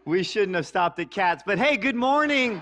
We shouldn't have stopped at cats, but hey, good morning.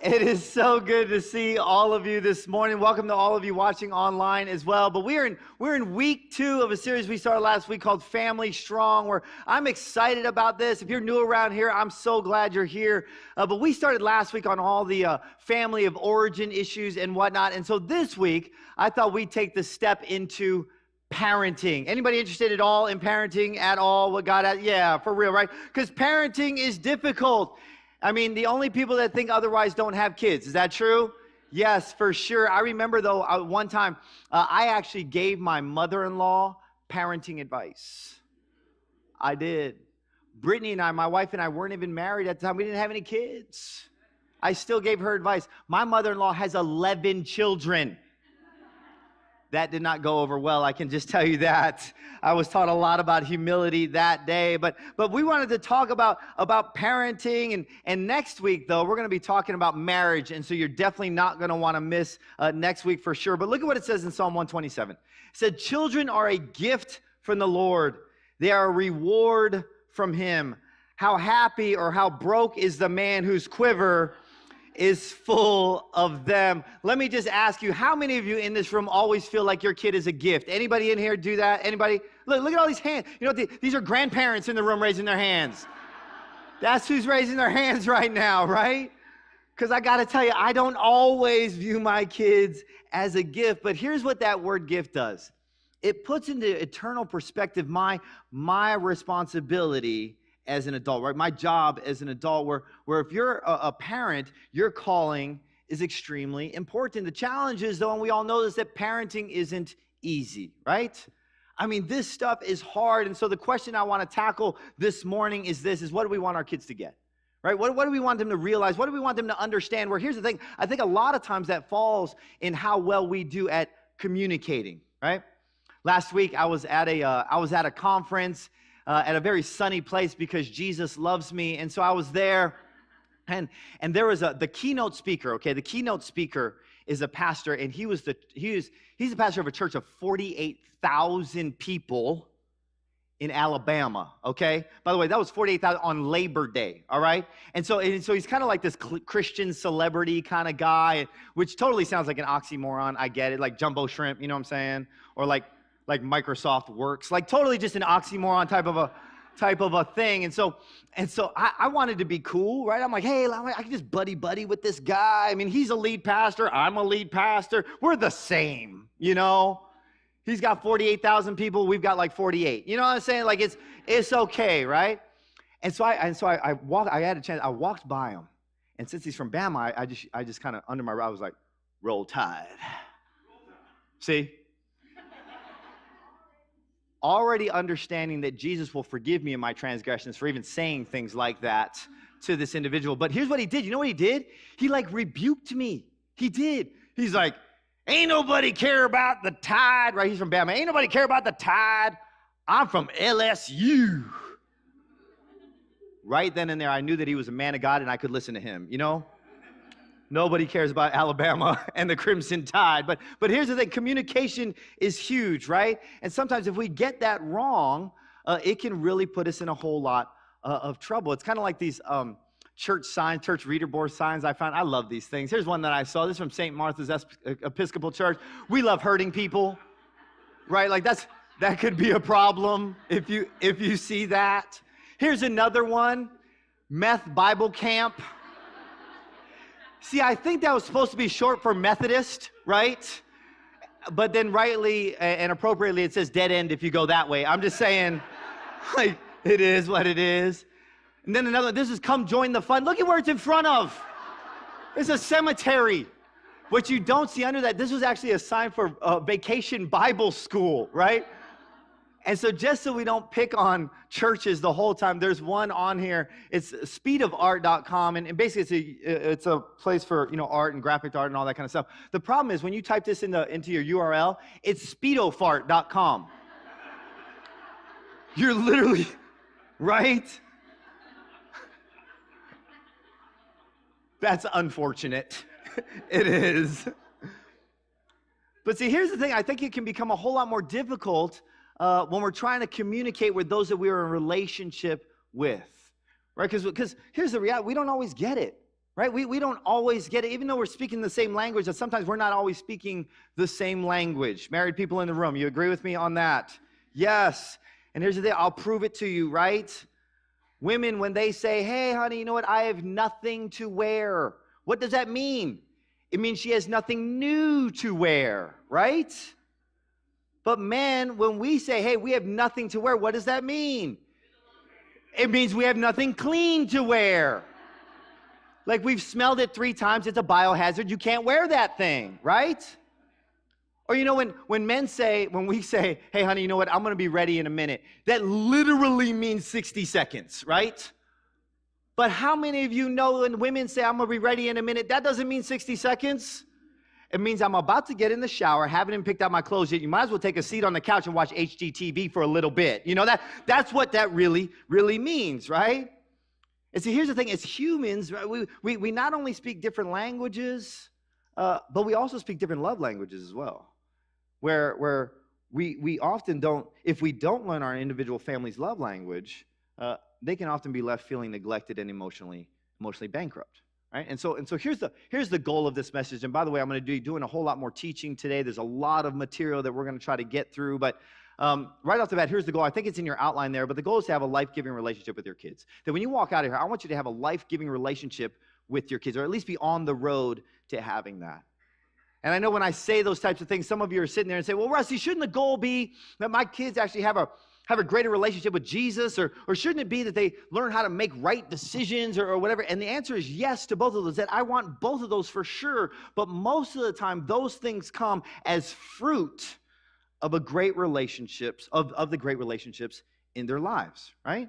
It is so good to see all of you this morning. Welcome to all of you watching online as well. But we're in week 2 of a series we started last week called Family Strong, where I'm excited about this. If you're new around here, I'm so glad you're here. But we started last week on all the family of origin issues and whatnot. And so this week, I thought we'd take the step into parenting. Anybody interested at all in parenting at all? What God has? Yeah, for real, right? Because parenting is difficult. I mean, the only people that think otherwise don't have kids. Is that true? Yes, for sure. I remember, though, one time, I actually gave my mother-in-law parenting advice. I did. Brittany and I, my wife and I, weren't even married at the time. We didn't have any kids. I still gave her advice. My mother-in-law has 11 children. That did not go over well, I can just tell you that. I was taught a lot about humility that day, but we wanted to talk about parenting, and next week, though, we're going to be talking about marriage, and so you're definitely not going to want to miss next week for sure. But look at what it says in Psalm 127. It said, children are a gift from the Lord. They are a reward from him. How happy or how broke is the man whose quiver is full of them. Let me just ask you, how many of you in this room always feel like your kid is a gift? Anybody in here do that? Anybody? Look at all these hands. You know, these are grandparents in the room raising their hands. That's who's raising their hands right now, right? Because I got to tell you, I don't always view my kids as a gift, but here's what that word gift does. It puts into eternal perspective my responsibility as an adult, right? My job as an adult, where if you're a parent, your calling is extremely important. The challenge is, though, and we all know this, that parenting isn't easy, right? I mean, this stuff is hard, and so the question I want to tackle this morning is this, is what do we want our kids to get, right? What do we want them to realize? What do we want them to understand? Where here's the thing, I think a lot of times that falls in how well we do at communicating, right? Last week, I was at a conference, at a very sunny place because Jesus loves me. And so I was there, and there was the keynote speaker, okay? The keynote speaker is a pastor, and he's a pastor of a church of 48,000 people in Alabama, okay? By the way, that was 48,000 on Labor Day, all right? And so he's kind of like this Christian celebrity kind of guy, which totally sounds like an oxymoron. I get it, like jumbo shrimp, you know what I'm saying? Or like Microsoft Works, like totally just an oxymoron type of a thing. And so I wanted to be cool, right? I'm like, hey, I can just buddy with this guy. I mean, he's a lead pastor. I'm a lead pastor. We're the same, you know? He's got 48,000 people. We've got like 48. You know what I'm saying? Like it's okay, right? And so I had a chance. I walked by him, and since he's from Bama, I just kind of under my, I was like, roll tide. See? Already understanding that Jesus will forgive me in my transgressions for even saying things like that to this individual. But here's what he did. You know what he did? He like rebuked me. He did. He's like, ain't nobody care about the tide, right? He's from Bama. Ain't nobody care about the tide. I'm from LSU. Right then and there, I knew that he was a man of God and I could listen to him, you know? Nobody cares about Alabama and the Crimson Tide. But here's the thing, communication is huge, right? And sometimes if we get that wrong, it can really put us in a whole lot of trouble. It's kind of like these church signs, church reader board signs I found. I love these things. Here's one that I saw. This is from St. Martha's Episcopal Church. We love hurting people, right? Like that could be a problem if you see that. Here's another one, Meth Bible Camp. See, I think that was supposed to be short for Methodist, right? But then rightly and appropriately, it says dead end if you go that way. I'm just saying, like, it is what it is. And then another, this is come join the fun. Look at where it's in front of. It's a cemetery. What you don't see under that, this was actually a sign for Vacation Bible School, right? And so just so we don't pick on churches the whole time, there's one on here. It's speedofart.com, and basically it's a place for, you know, art and graphic art and all that kind of stuff. The problem is when you type this into your URL, it's speedofart.com. You're literally, right? That's unfortunate. It is. But see, here's the thing. I think it can become a whole lot more difficult when we're trying to communicate with those that we are in relationship with, right? Because here's the reality. We don't always get it, right? We don't always get it. Even though we're speaking the same language, that sometimes we're not always speaking the same language. Married people in the room, you agree with me on that? Yes. And here's the thing. I'll prove it to you, right? Women, when they say, hey, honey, you know what? I have nothing to wear. What does that mean? It means she has nothing new to wear, right? But men, when we say, hey, we have nothing to wear, what does that mean? It means we have nothing clean to wear. Like we've smelled it 3 times, it's a biohazard, you can't wear that thing, right? Or you know, when we say, hey honey, you know what, I'm gonna be ready in a minute, that literally means 60 seconds, right? But how many of you know when women say, I'm gonna be ready in a minute, that doesn't mean 60 seconds? It means I'm about to get in the shower, haven't even picked out my clothes yet. You might as well take a seat on the couch and watch HGTV for a little bit. You know, that's what that really, really means, right? And so here's the thing, as humans, right, we not only speak different languages, but we also speak different love languages as well. Where we often don't, if we don't learn our individual family's love language, they can often be left feeling neglected and emotionally bankrupt. Right? And so here's the goal of this message. And by the way, I'm going to be doing a whole lot more teaching today. There's a lot of material that we're going to try to get through. But right off the bat, here's the goal. I think it's in your outline there. But the goal is to have a life-giving relationship with your kids. That when you walk out of here, I want you to have a life-giving relationship with your kids, or at least be on the road to having that. And I know when I say those types of things, some of you are sitting there and say, well, Rusty, shouldn't the goal be that my kids actually have a greater relationship with Jesus, or shouldn't it be that they learn how to make right decisions or whatever? And the answer is yes to both of those, that I want both of those for sure, but most of the time those things come as fruit of a great relationships, of the great relationships in their lives, right?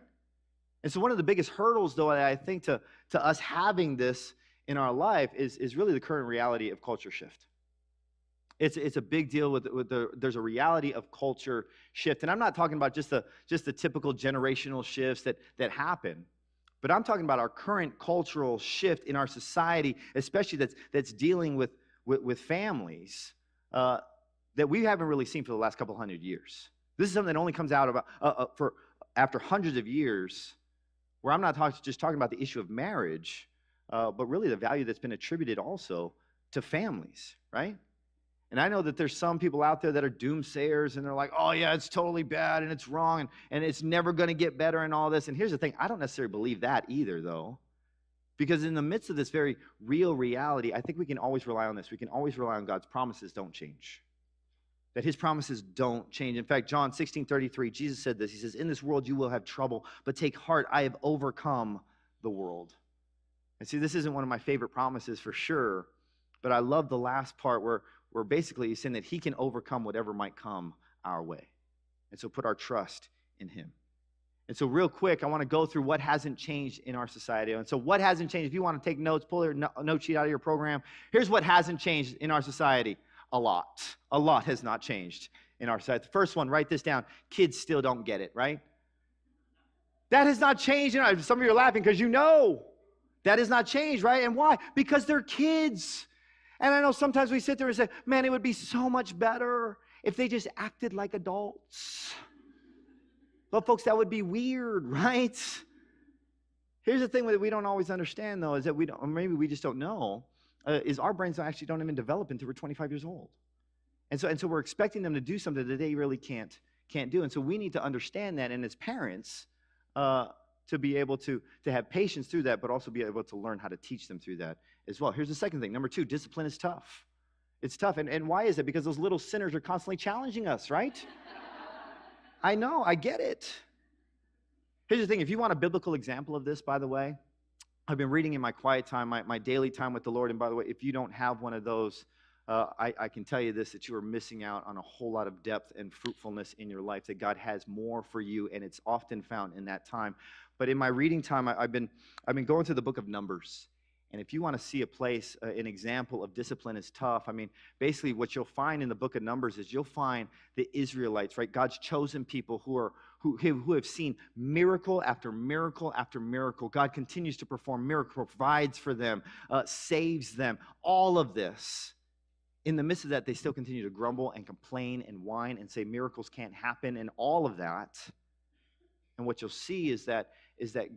And so one of the biggest hurdles, though, I think to us having this in our life is really the current reality of culture shift. It's a big deal there's a reality of culture shift. And I'm not talking about just the typical generational shifts that happen, but I'm talking about our current cultural shift in our society, especially that's dealing with families that we haven't really seen for the last couple hundred years. This is something that only comes out about after hundreds of years, where I'm not just talking about the issue of marriage, but really the value that's been attributed also to families, right? And I know that there's some people out there that are doomsayers, and they're like, oh yeah, it's totally bad, and it's wrong, and it's never going to get better and all this. And here's the thing, I don't necessarily believe that either, though. Because in the midst of this very real reality, I think we can always rely on this. We can always rely on God's promises don't change. That his promises don't change. In fact, John 16:33, Jesus said this. He says, in this world you will have trouble, but take heart, I have overcome the world. And see, this isn't one of my favorite promises for sure, but I love the last part where basically he's saying that he can overcome whatever might come our way. And so put our trust in him. And so real quick, I want to go through what hasn't changed in our society. And so what hasn't changed? If you want to take notes, pull your note sheet out of your program. Here's what hasn't changed in our society. A lot. A lot has not changed in our society. The first one, write this down. Kids still don't get it, right? That has not changed. Some of you are laughing because you know that has not changed, right? And why? Because they're kids. And I know sometimes we sit there and say, man, it would be so much better if they just acted like adults. But folks, that would be weird, right? Here's the thing that we don't always understand, though, is that we don't, or maybe we just don't know, is our brains actually don't even develop until we're 25 years old. And so we're expecting them to do something that they really can't do. And so we need to understand that, and as parents, to be able to have patience through that, but also be able to learn how to teach them through that as well. Here's the second thing. Number 2, discipline is tough. It's tough. And why is it? Because those little sinners are constantly challenging us, right? I know. I get it. Here's the thing. If you want a biblical example of this, by the way, I've been reading in my quiet time, my daily time with the Lord. And by the way, if you don't have one of those, I can tell you this, that you are missing out on a whole lot of depth and fruitfulness in your life, that God has more for you, and it's often found in that time. But in my reading time, I've been going through the book of Numbers. And if you want to see a place, an example of discipline is tough, I mean, basically what you'll find in the book of Numbers is you'll find the Israelites, right? God's chosen people who have seen miracle after miracle after miracle. God continues to perform miracles, provides for them, saves them, all of this. In the midst of that, they still continue to grumble and complain and whine and say miracles can't happen and all of that. And what you'll see is that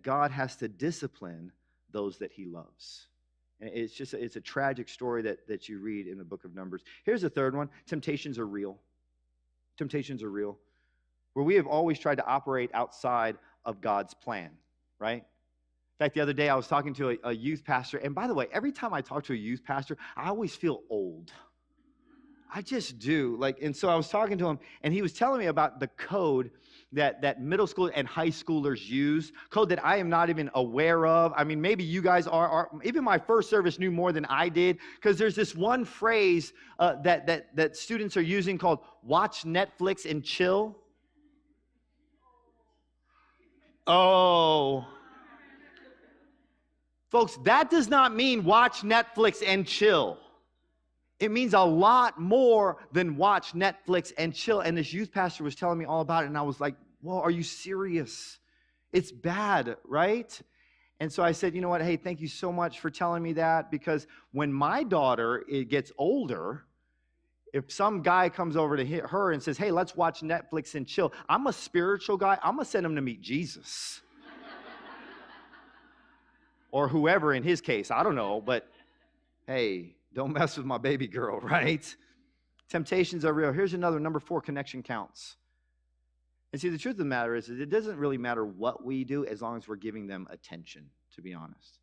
God has to discipline those that he loves. And it's a tragic story that you read in the book of Numbers. Here's the third one. Temptations are real. Temptations are real. Where we have always tried to operate outside of God's plan, right? In fact, the other day I was talking to a youth pastor, and by the way, every time I talk to a youth pastor, I always feel old. I just do. And so I was talking to him, and he was telling me about the code that middle school and high schoolers use, code that I am not even aware of. I mean, maybe you guys are. Even my first service knew more than I did, because there's this one phrase that students are using called watch Netflix and chill. Oh. Folks, that does not mean watch Netflix and chill. It means a lot more than watch Netflix and chill. And this youth pastor was telling me all about it, and I was like, whoa, are you serious? It's bad, right? And so I said, you know what? Hey, thank you so much for telling me that, because when my daughter gets older, if some guy comes over to her and says, hey, let's watch Netflix and chill, I'm a spiritual guy. I'm going to send him to meet Jesus. Or whoever in his case, I don't know, but hey, don't mess with my baby girl, right? Temptations are real. Here's another, number 4, connection counts. And see, the truth of the matter is that it doesn't really matter what we do as long as we're giving them attention, to be honest.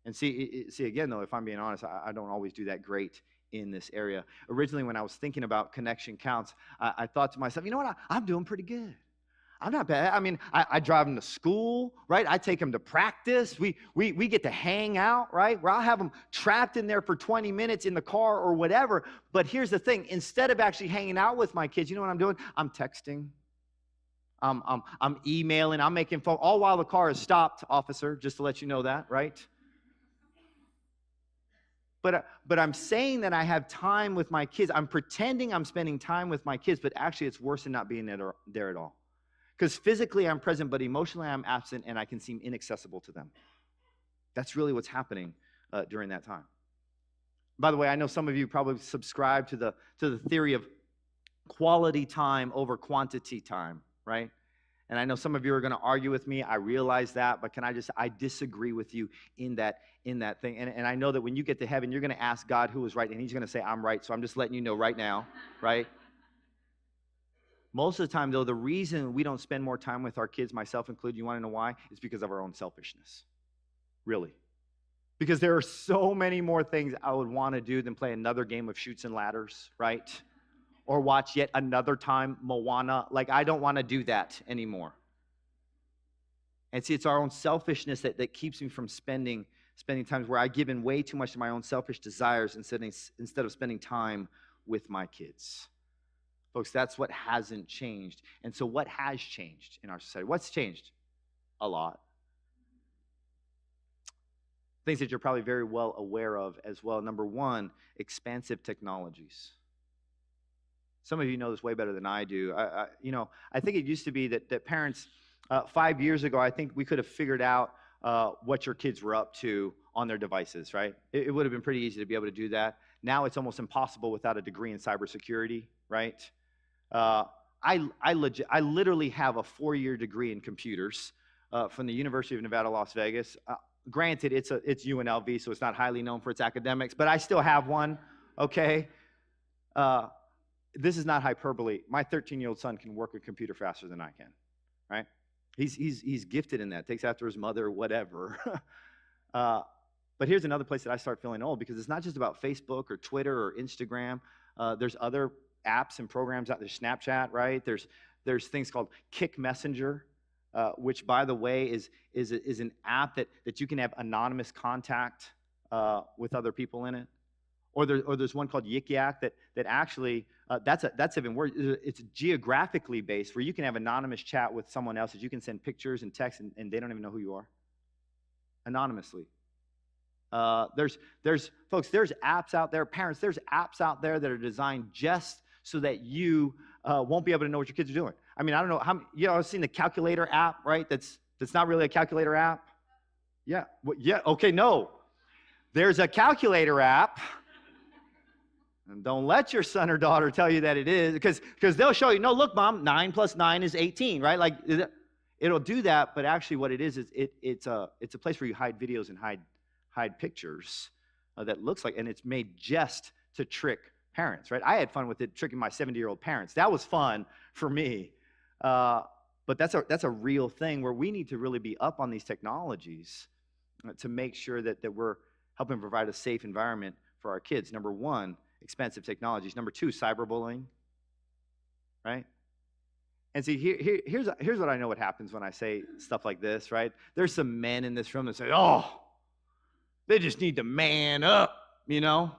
And see again, though, if I'm being honest, I don't always do that great in this area. Originally, when I was thinking about connection counts, I thought to myself, you know what? I'm doing pretty good. I'm not bad. I mean, I drive them to school, right? I take them to practice. We get to hang out, right? Where I'll have them trapped in there for 20 minutes in the car or whatever. But here's the thing. Instead of actually hanging out with my kids, you know what I'm doing? I'm texting. I'm emailing. I'm making phone, all while the car is stopped, officer, just to let you know that, right? But I'm saying that I have time with my kids. I'm pretending I'm spending time with my kids, but actually it's worse than not being there at all. Because physically I'm present, but emotionally I'm absent, and I can seem inaccessible to them. That's really what's happening during that time. By the way, I know some of you probably subscribe to the theory of quality time over quantity time, right? And I know some of you are going to argue with me. I realize that, but I disagree with you in that thing. And I know that when you get to heaven, you're going to ask God who was right, and he's going to say, I'm right. So I'm just letting you know right now, right? Most of the time, though, the reason we don't spend more time with our kids, myself included, you want to know why? It's because of our own selfishness. Really. Because there are so many more things I would want to do than play another game of Chutes and Ladders, right? Or watch yet another time Moana. I don't want to do that anymore. And see, it's our own selfishness that keeps me from spending times where I give in way too much to my own selfish desires instead of spending time with my kids. Folks, that's what hasn't changed. And so what has changed in our society? What's changed? A lot. Things that you're probably very well aware of as well. Number 1, expansive technologies. Some of you know this way better than I do. I think it used to be that parents, 5 years ago, I think we could have figured out what your kids were up to on their devices, right? It would have been pretty easy to be able to do that. Now it's almost impossible without a degree in cybersecurity, right? I literally have a 4-year degree in computers from the University of Nevada, Las Vegas. Granted, it's UNLV, so it's not highly known for its academics, but I still have one, okay? This is not hyperbole. My 13-year-old son can work a computer faster than I can, right? He's gifted in that. Takes after his mother, whatever. But here's another place that I start feeling old, because it's not just about Facebook or Twitter or Instagram. There's other apps and programs out there. Snapchat, right? There's things called Kick Messenger, which, by the way, is an app that you can have anonymous contact with other people in it. Or there's one called Yik Yak that actually that's even worse. It's geographically based, where you can have anonymous chat with someone else that you can send pictures and text, and they don't even know who you are, anonymously. There's apps out there, parents. There's apps out there that are designed just so that you won't be able to know what your kids are doing. I mean, I don't know how I've seen the calculator app, right? That's not really a calculator app. Yeah. Yeah. Okay. No. There's a calculator app. And don't let your son or daughter tell you that it is, because they'll show you, no, look, Mom, 9 plus 9 is 18, right? it'll do that, but actually what it is it's a place where you hide videos and hide pictures that looks like, and it's made just to trick parents, right? I had fun with it, tricking my 70-year-old parents. That was fun for me. But that's a real thing where we need to really be up on these technologies to make sure that we're helping provide a safe environment for our kids. Number one, expensive technologies. Number two, cyberbullying, right? And see, here's what I know what happens when I say stuff like this, right? There's some men in this room that say, oh, they just need to man up, you know?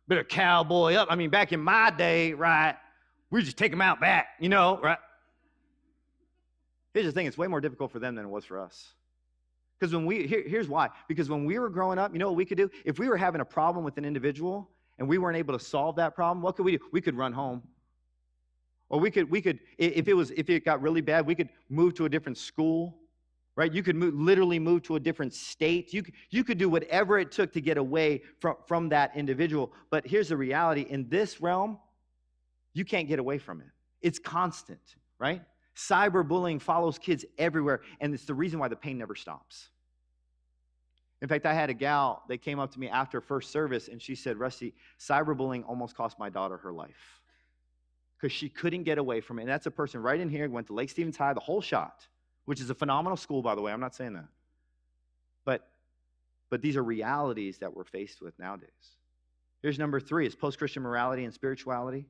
Bit of cowboy up. I mean, back in my day, right, we just take them out back, you know, right? Here's the thing, it's way more difficult for them than it was for us. Because here's why. Because when we were growing up, you know what we could do? If we were having a problem with an individual and we weren't able to solve that problem, what could we do? We could run home. Or we could, if it got really bad, we could move to a different school, right? You could literally move to a different state. You could do whatever it took to get away from that individual. But here's the reality. In this realm, you can't get away from it. It's constant, right? Cyberbullying follows kids everywhere, and it's the reason why the pain never stops. In fact, I had a gal that came up to me after first service, and she said, Rusty, cyberbullying almost cost my daughter her life because she couldn't get away from it. And that's a person right in here, went to Lake Stevens High, the whole shot, which is a phenomenal school, by the way. I'm not saying that. But these are realities that we're faced with nowadays. Here's number three, is post-Christian morality and spirituality.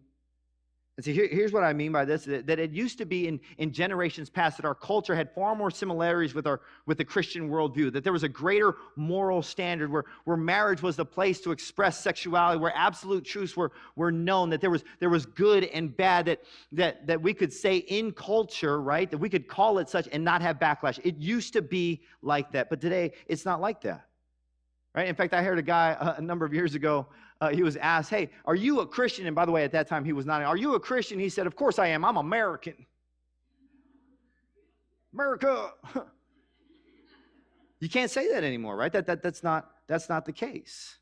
And see, here's what I mean by this, that it used to be in generations past that our culture had far more similarities with the Christian worldview, that there was a greater moral standard where marriage was the place to express sexuality, where absolute truths were known, that there was good and bad, that we could say in culture, right, that we could call it such and not have backlash. It used to be like that, but today it's not like that, right? In fact, I heard a guy a number of years ago, he was asked, hey, are you a Christian? And by the way, at that time, he was not. Are you a Christian? He said, of course I am. I'm American. America. You can't say that anymore, right? That's not the case.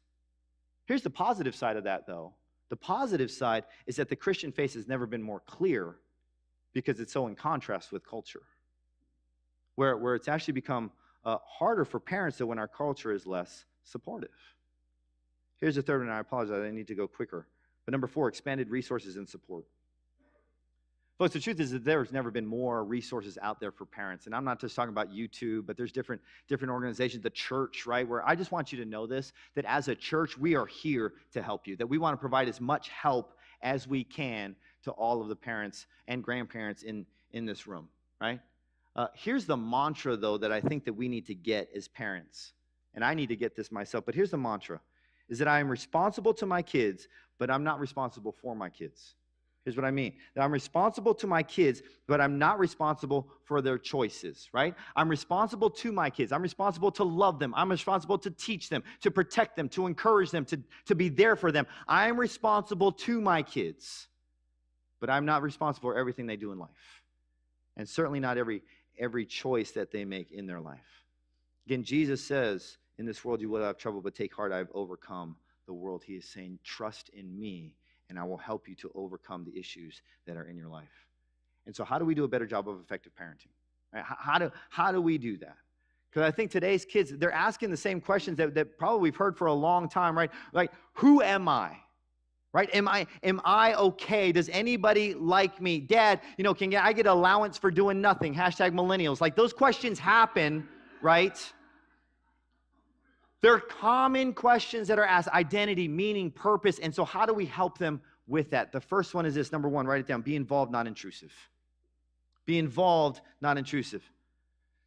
Here's the positive side of that, though. The positive side is that the Christian faith has never been more clear because it's so in contrast with culture, where it's actually become harder for parents, though, when our culture is less supportive. Here's the third one, and I apologize, I need to go quicker. But number four, expanded resources and support. Folks, the truth is that there's never been more resources out there for parents. And I'm not just talking about YouTube, but there's different organizations, the church, right, where I just want you to know this, that as a church, we are here to help you, that we want to provide as much help as we can to all of the parents and grandparents in this room, right? Here's the mantra, though, that I think that we need to get as parents. And I need to get this myself, but here's the mantra. Is that I am responsible to my kids, but I'm not responsible for my kids. Here's what I mean. That I'm responsible to my kids, but I'm not responsible for their choices, right? I'm responsible to my kids. I'm responsible to love them. I'm responsible to teach them, to protect them, to encourage them, to be there for them. I am responsible to my kids, but I'm not responsible for everything they do in life. And certainly not every choice that they make in their life. Again, Jesus says, in this world you will have trouble, but take heart, I have overcome the world. He is saying, trust in me, and I will help you to overcome the issues that are in your life. And so how do we do a better job of effective parenting? Right? How do we do that? Because I think today's kids, they're asking the same questions that probably we've heard for a long time, right? Like, who am I? Right? Am I okay? Does anybody like me? Dad, can I get allowance for doing nothing? Hashtag millennials. Like, those questions happen, right? They're common questions that are asked: identity, meaning, purpose. And so how do we help them with that? The first one is this. Number one, write it down. Be involved, not intrusive. Be involved, not intrusive.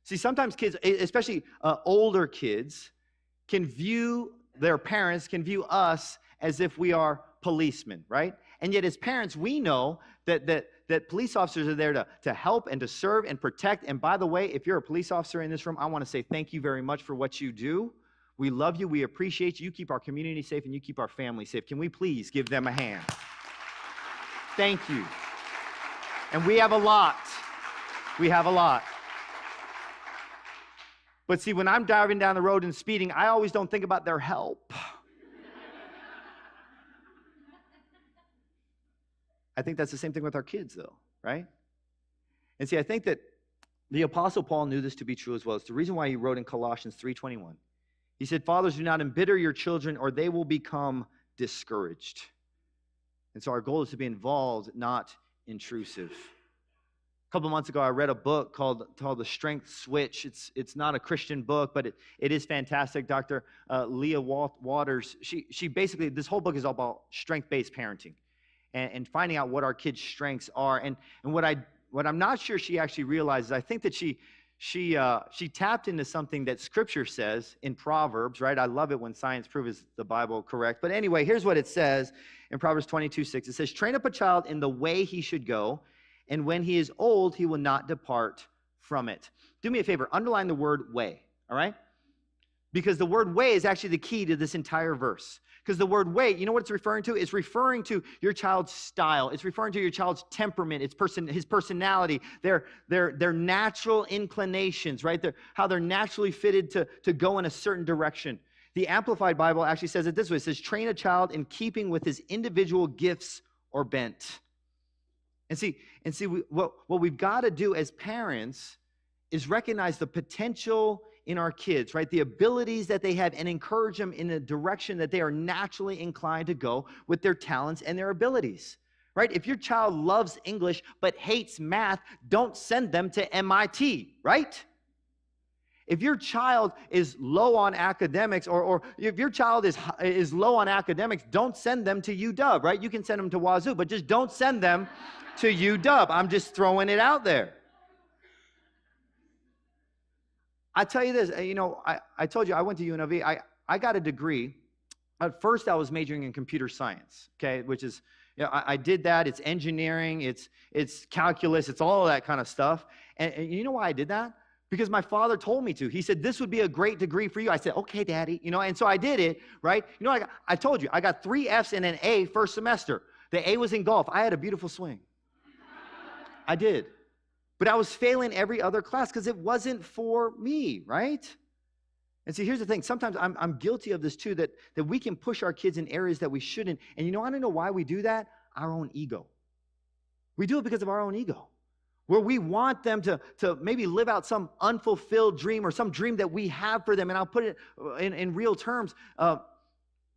See, sometimes kids, especially older kids, their parents can view us as if we are policemen, right? And yet as parents, we know that police officers are there to help and to serve and protect. And by the way, if you're a police officer in this room, I want to say thank you very much for what you do. We love you. We appreciate you. You keep our community safe, and you keep our family safe. Can we please give them a hand? Thank you. And we have a lot. We have a lot. But see, when I'm driving down the road and speeding, I always don't think about their help. I think that's the same thing with our kids, though, right? And see, I think that The Apostle Paul knew this to be true as well. It's the reason why he wrote in Colossians 3:21. He said, fathers, do not embitter your children or they will become discouraged. And so our goal is to be involved, not intrusive. A couple months ago, I read a book called The Strength Switch. It's not a Christian book, but it is fantastic. Dr. Leah Waters, she basically, this whole book is all about strength-based parenting and finding out what our kids' strengths are. And what I'm not sure she actually realizes, I think that she tapped into something that Scripture says in Proverbs, right? I love it when science proves the Bible correct. But anyway, here's what it says in Proverbs 22:6. It says, train up a child in the way he should go, and when he is old, he will not depart from it. Do me a favor, underline the word way, all right? Because the word way is actually the key to this entire verse. Because the word way, you know what it's referring to? It's referring to your child's style. It's referring to your child's temperament, his personality, their natural inclinations, right? How they're naturally fitted to go in a certain direction. The Amplified Bible actually says it this way. It says, train a child in keeping with his individual gifts or bent. And see, what we've got to do as parents is recognize the potential in our kids, right? The abilities that they have and encourage them in a direction that they are naturally inclined to go with their talents and their abilities, right? If your child loves English but hates math, don't send them to MIT, right? If your child is low on academics, or if your child is low on academics, don't send them to UW, right? You can send them to Wazoo, but just don't send them to UW. I'm just throwing it out there. I tell you this, I told you I went to UNLV. I got a degree. At first, I was majoring in computer science, okay, which is, I did that. It's engineering, it's calculus, it's all that kind of stuff. And you know why I did that? Because my father told me to. He said, this would be a great degree for you. I said, okay, Daddy. And so I did it, right? I told you, I got 3 Fs and an A first semester. The A was in golf. I had a beautiful swing. I did. But I was failing every other class because it wasn't for me, right? And see, here's the thing. Sometimes I'm guilty of this too, that we can push our kids in areas that we shouldn't. And I don't know why we do that. Our own ego. We do it because of our own ego. Where we want them to maybe live out some unfulfilled dream or some dream that we have for them. And I'll put it in real terms.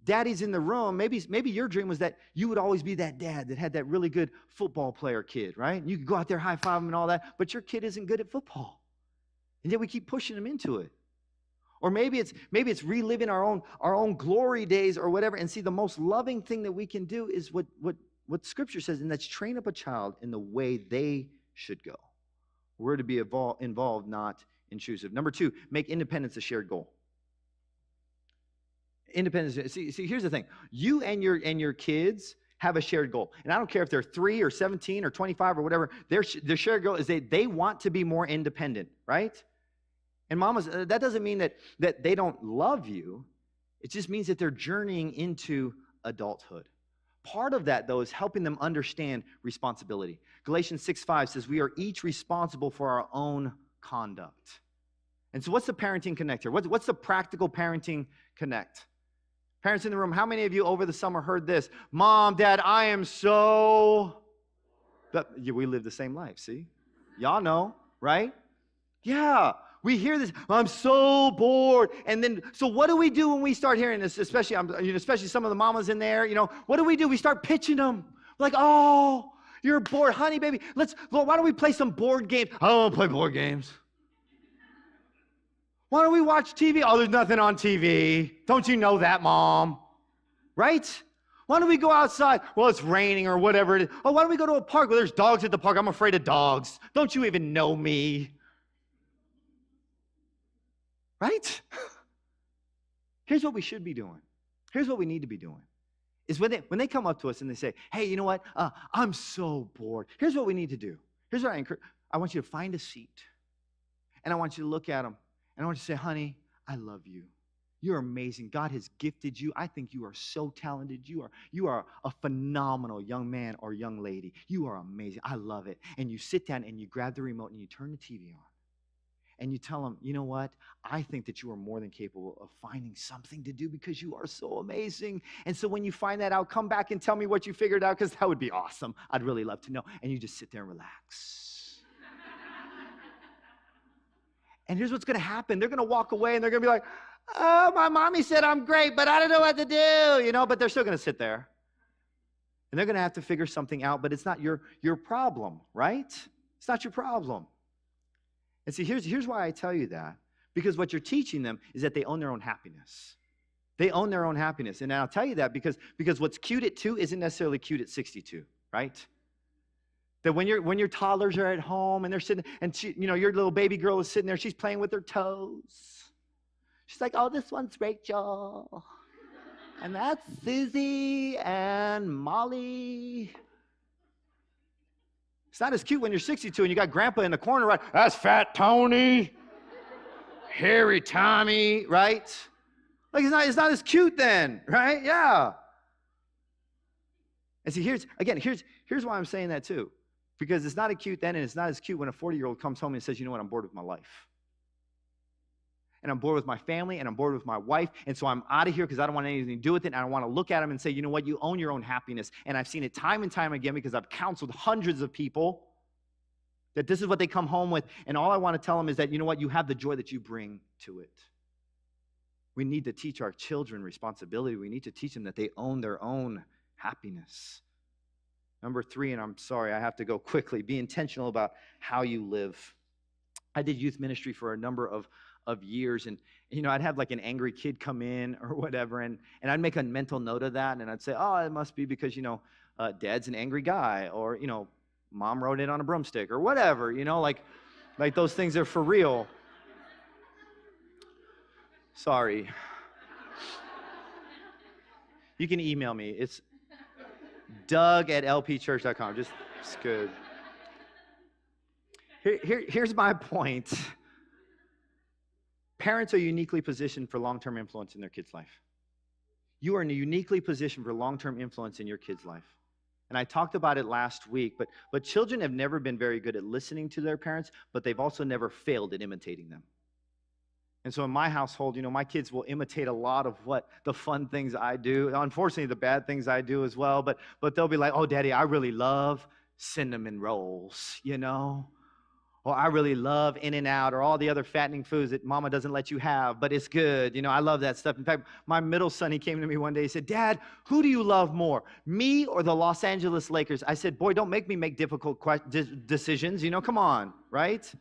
Daddy's in the room. Maybe your dream was that you would always be that dad that had that really good football player kid, right? And you could go out there, high five him and all that, but your kid isn't good at football. And yet we keep pushing him into it. Or maybe it's reliving our own glory days or whatever. And see, the most loving thing that we can do is what Scripture says, and that's train up a child in the way they should go. We're to be involved, not intrusive. Number 2, make independence a shared goal. Independence. See, here's the thing. You and your kids have a shared goal. And I don't care if they're 3 or 17 or 25 or whatever. Their shared goal is they want to be more independent, right? And mamas, that doesn't mean that they don't love you. It just means that they're journeying into adulthood. Part of that, though, is helping them understand responsibility. Galatians 6:5 says we are each responsible for our own conduct. And so what's the parenting connector? What's the practical parenting connect? Parents in the room, how many of you over the summer heard this? Mom, Dad, I am so... We live the same life, see? Y'all know, right? Yeah, we hear this. I'm so bored. And then, so what do we do when we start hearing this? Especially some of the mamas in there, what do? We start pitching them. Like, oh, you're bored. Honey, baby, Lord, why don't we play some board games? I don't want to play board games. Why don't we watch TV? Oh, there's nothing on TV. Don't you know that, Mom? Right? Why don't we go outside? Well, it's raining or whatever it is. Oh, why don't we go to a park? Well, there's dogs at the park. I'm afraid of dogs. Don't you even know me? Right? Here's what we should be doing. Here's what we need to be doing. Is when they come up to us and they say, hey, you know what? I'm so bored. Here's what we need to do. Here's what I encourage. I want you to find a seat. And I want you to look at them. And I want you to say, honey, I love you. You're amazing. God has gifted you. I think you are so talented. You are a phenomenal young man or young lady. You are amazing. I love it. And you sit down and you grab the remote and you turn the TV on. And you tell them, you know what? I think that you are more than capable of finding something to do because you are so amazing. And so when you find that out, come back and tell me what you figured out because that would be awesome. I'd really love to know. And you just sit there and relax. And here's what's going to happen. They're going to walk away and they're going to be like, oh, my mommy said I'm great, but I don't know what to do, but they're still going to sit there. And they're going to have to figure something out, but it's not your problem, right? It's not your problem. And see, here's why I tell you that. Because what you're teaching them is that they own their own happiness. They own their own happiness. And I'll tell you that because what's cute at 2 isn't necessarily cute at 62, right? That when your toddlers are at home and they're sitting, and your little baby girl is sitting there, she's playing with her toes. She's like, oh, this one's Rachel. And that's Susie and Molly. It's not as cute when you're 62 and you got grandpa in the corner, right? That's Fat Tony. Hairy Tommy, right? Like it's not as cute then, right? Yeah. And see, here's why I'm saying that too. Because it's not as cute then, and it's not as cute when a 40-year-old comes home and says, you know what, I'm bored with my life. And I'm bored with my family, and I'm bored with my wife, and so I'm out of here because I don't want anything to do with it, and I want to look at him and say, you know what, you own your own happiness. And I've seen it time and time again because I've counseled hundreds of people that this is what they come home with, and all I want to tell them is that, you know what, you have the joy that you bring to it. We need to teach our children responsibility. We need to teach them that they own their own happiness. Number 3, and I'm sorry, I have to go quickly, be intentional about how you live. I did youth ministry for a number of years, and I'd have like an angry kid come in or whatever, and I'd make a mental note of that, and I'd say, oh, it must be because, Dad's an angry guy, or, Mom rode in on a broomstick, or whatever, like those things are for real. Sorry. You can email me. It's Doug@LPchurch.com. It's good. Here's my point. Parents are uniquely positioned for long-term influence in their kid's life. You are uniquely positioned for long-term influence in your kid's life. And I talked about it last week, but children have never been very good at listening to their parents, but they've also never failed at imitating them. And so in my household, my kids will imitate a lot of what the fun things I do. Unfortunately, the bad things I do as well, but they'll be like, oh, Daddy, I really love cinnamon rolls, Or I really love In-N-Out or all the other fattening foods that Mama doesn't let you have, but it's good. I love that stuff. In fact, my middle son, he came to me one day, he said, Dad, who do you love more, me or the Los Angeles Lakers? I said, boy, don't make me make difficult decisions. Come on, right?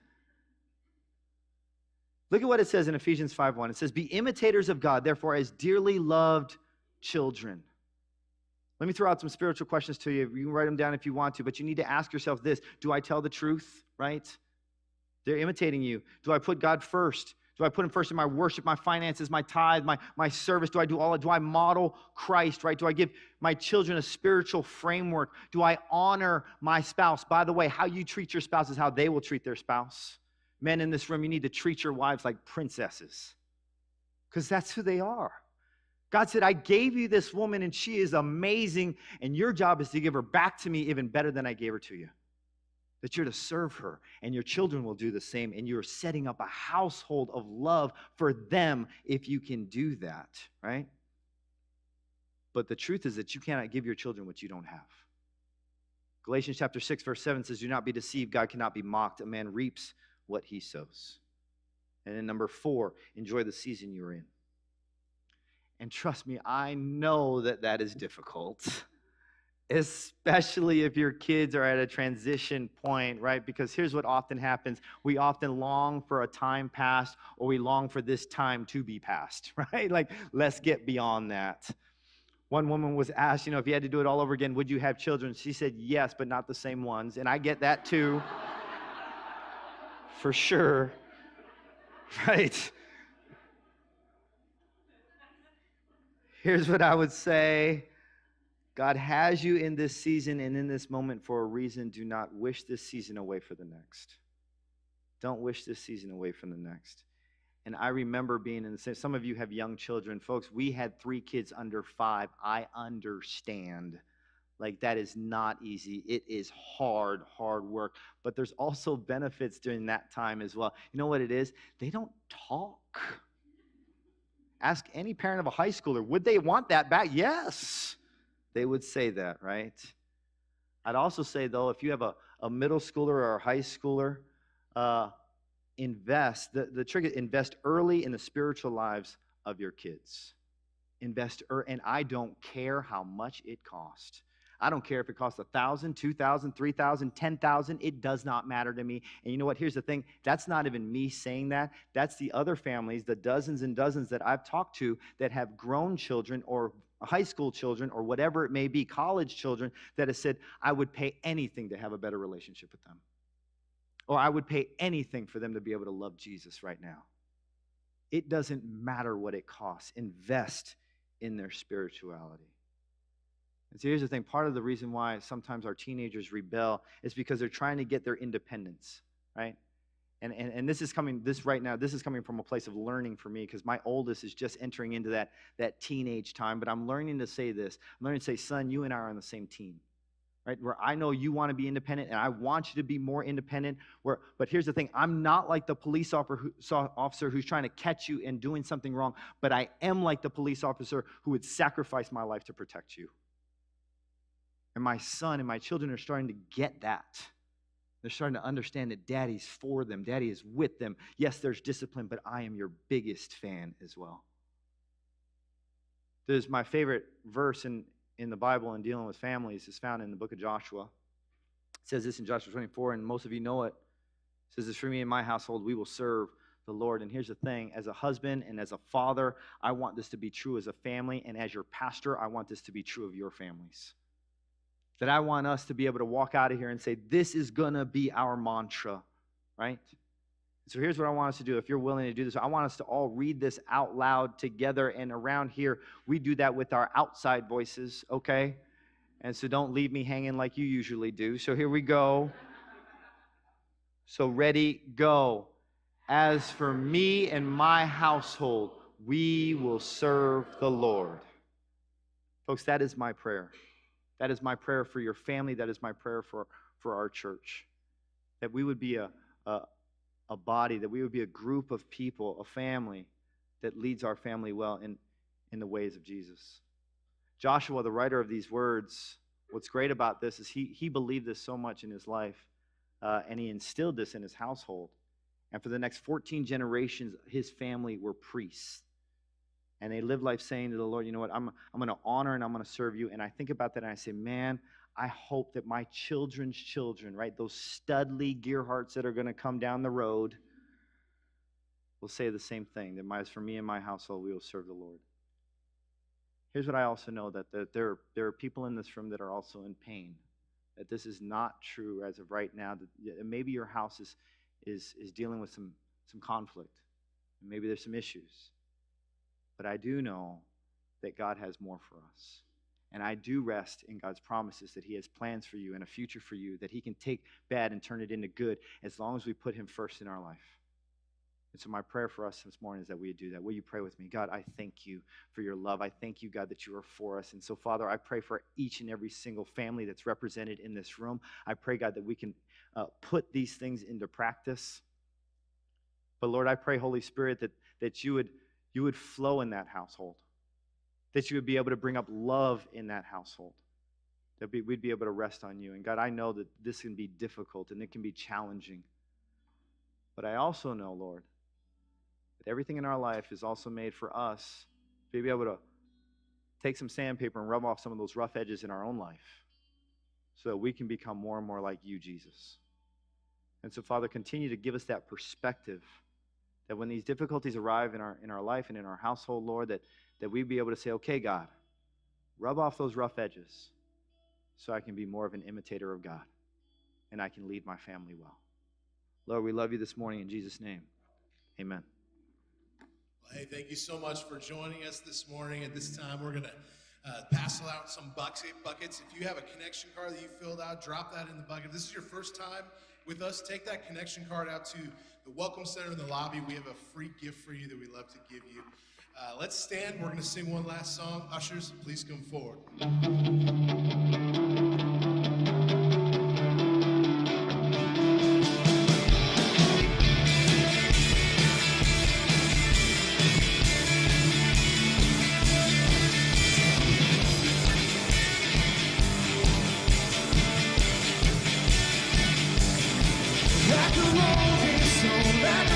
Look at what it says in Ephesians 5:1. It says, be imitators of God, therefore, as dearly loved children. Let me throw out some spiritual questions to you. You can write them down if you want to, but you need to ask yourself this. Do I tell the truth, right? They're imitating you. Do I put God first? Do I put him first in my worship, my finances, my tithe, my service? Do I do all? Do I model Christ, right? Do I give my children a spiritual framework? Do I honor my spouse? By the way, how you treat your spouse is how they will treat their spouse. Men in this room, you need to treat your wives like princesses because that's who they are. God said, I gave you this woman and she is amazing, and your job is to give her back to me even better than I gave her to you. That you're to serve her, and your children will do the same, and you're setting up a household of love for them if you can do that, right? But the truth is that you cannot give your children what you don't have. Galatians chapter 6, verse 7 says, do not be deceived. God cannot be mocked. A man reaps what he sows. And then number 4, enjoy the season you're in. And trust me, I know that is difficult, especially if your kids are at a transition point, right? Because here's what often happens. We often long for a time past, or we long for this time to be past, right? Like, let's get beyond that. One woman was asked, if you had to do it all over again, would you have children? She said, yes, but not the same ones. And I get that too, for sure, right? Here's what I would say. God has you in this season and in this moment for a reason. Do not wish this season away for the next. Don't wish this season away from the next. And I remember being in the same, some of you have young children. Folks, we had 3 kids under 5. I understand. Like, that is not easy. It is hard work. But there's also benefits during that time as well. You know what it is? They don't talk. Ask any parent of a high schooler, would they want that back? Yes, they would say that, right? I'd also say, though, if you have a middle schooler or a high schooler, the trick is invest early in the spiritual lives of your kids. And I don't care how much it costs. I don't care if it costs $1,000, $2,000, $3,000, $10,000. It does not matter to me. And you know what? Here's the thing. That's not even me saying that. That's the other families, the dozens and dozens that I've talked to that have grown children or high school children or whatever it may be, college children, that have said, I would pay anything to have a better relationship with them. Or I would pay anything for them to be able to love Jesus right now. It doesn't matter what it costs. Invest in their spirituality. And so here's the thing. Part of the reason why sometimes our teenagers rebel is because they're trying to get their independence, right? And this is coming from a place of learning for me, because my oldest is just entering into that teenage time. But I'm learning to say this. I'm learning to say, son, you and I are on the same team. Right? Where I know you want to be independent and I want you to be more independent. But here's the thing. I'm not like the police officer who's trying to catch you and doing something wrong, but I am like the police officer who would sacrifice my life to protect you. And my son and my children are starting to get that. They're starting to understand that Daddy's for them. Daddy is with them. Yes, there's discipline, but I am your biggest fan as well. There's my favorite verse in the Bible in dealing with families is found in the book of Joshua. It says this in Joshua 24, and most of you know it. It says this, for me and my household, we will serve the Lord. And here's the thing. As a husband and as a father, I want this to be true as a family. And as your pastor, I want this to be true of your families. That I want us to be able to walk out of here and say, this is going to be our mantra, right? So here's what I want us to do. If you're willing to do this, I want us to all read this out loud together. And around here, we do that with our outside voices, okay? And so don't leave me hanging like you usually do. So here we go. So ready, go. As for me and my household, we will serve the Lord. Folks, that is my prayer. That is my prayer for your family. That is my prayer for our church. That we would be a body, that we would be a group of people, a family that leads our family well in the ways of Jesus. Joshua, the writer of these words, what's great about this is he believed this so much in his life, and he instilled this in his household. And for the next 14 generations, his family were priests. And they lived life saying to the Lord, you know what, I'm going to honor and I'm going to serve you. And I think about that and I say, man, I hope that my children's children, right, those studly Gerharts that are going to come down the road will say the same thing, that as for me and my household, we will serve the Lord. Here's what I also know, that there are people in this room that are also in pain, that this is not true as of right now, that maybe your house is dealing with some conflict, and maybe there's some issues. But I do know that God has more for us. And I do rest in God's promises that he has plans for you and a future for you, that he can take bad and turn it into good as long as we put him first in our life. And so my prayer for us this morning is that we do that. Will you pray with me? God, I thank you for your love. I thank you, God, that you are for us. And so, Father, I pray for each and every single family that's represented in this room. I pray, God, that we can put these things into practice. But, Lord, I pray, Holy Spirit, that you would flow in that household, that you would be able to bring up love in that household, that we'd be able to rest on you. And God, I know that this can be difficult and it can be challenging. But I also know, Lord, that everything in our life is also made for us to be able to take some sandpaper and rub off some of those rough edges in our own life so that we can become more and more like you, Jesus. And so, Father, continue to give us that perspective that when these difficulties arrive in our life and in our household, Lord, that we'd be able to say, okay, God, rub off those rough edges so I can be more of an imitator of God and I can lead my family well. Lord, we love you this morning in Jesus' name. Amen. Well, hey, thank you so much for joining us this morning. At this time, we're going to pass out some buckets. If you have a connection card that you filled out, drop that in the bucket. If this is your first time with us, take that connection card out to the Welcome Center in the lobby. We have a free gift for you that we love to give you. Let's stand. We're going to sing one last song. Ushers, please come forward. Like a rolling stone, like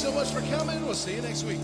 so much for coming. We'll see you next week.